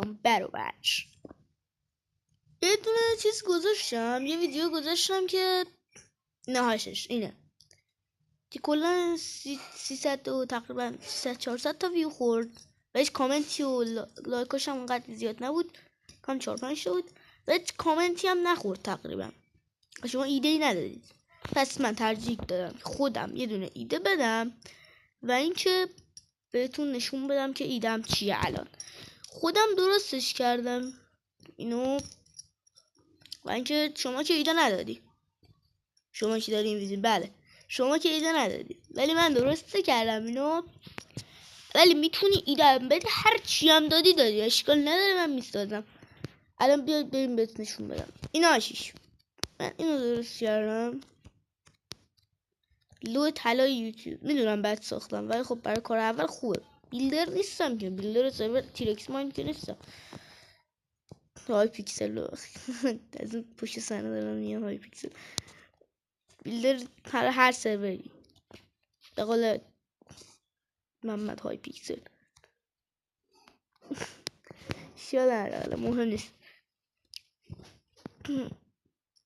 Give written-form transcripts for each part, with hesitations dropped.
برو بچ یه دونه چیز گذاشتم، یه ویدیو گذاشتم که نهایشش اینه که کلا 300 و تقریبا 400 تا ویو خورد و هیچ کامنتی و لایکاش هم اونقدر زیاد نبود، کام 4-5 تا بود و هیچ کامنتی هم نخورد تقریبا. شما ایده ای ندادید، پس من ترجیح دادم خودم یه دونه ایده بدم و اینکه بهتون نشون بدم که ایدم چیه. الان خودم درستش کردم اینو و اینکه شما که ایده ندادی، شما که داری این ویدیو، بله شما که ایده ندادی ولی من درست کردم اینو، ولی میتونی ایده بده، هر چی هم دادی اشکال نداره، من میسازم. الان بیاید بریم بهت نشون بدم. اینا آشیش من اینو درست کردم، لو طلای یوتیوب میدونم بعد ساختم ولی خب برای کار اول خوبه. بیلدر نیستم که، بیلدر سرور تیرکس ماین که نیستم. های پیکسل از اون پشت صحنه دارم میگم های پیکسل. بیلدر هر سروری به قول محمد های پیکسل شاید مهم نیست.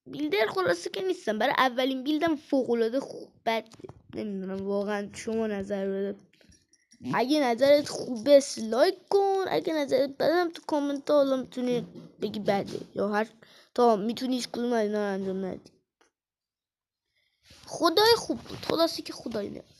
بیلدر خلاصه که نیستم، برای اولین بیلدم فوق‌العاده خوب، بد نمیدونم واقعا شما نظر بده. اگه نظرت خوبه لایک کن، اگه نظرت بدم تو کامنت ها حالا میتونی بگی بده یا هر تا میتونی هیچ کدوم از اینا رو انجام ندی. خدای خوب بود، خلاصه که خدای نه.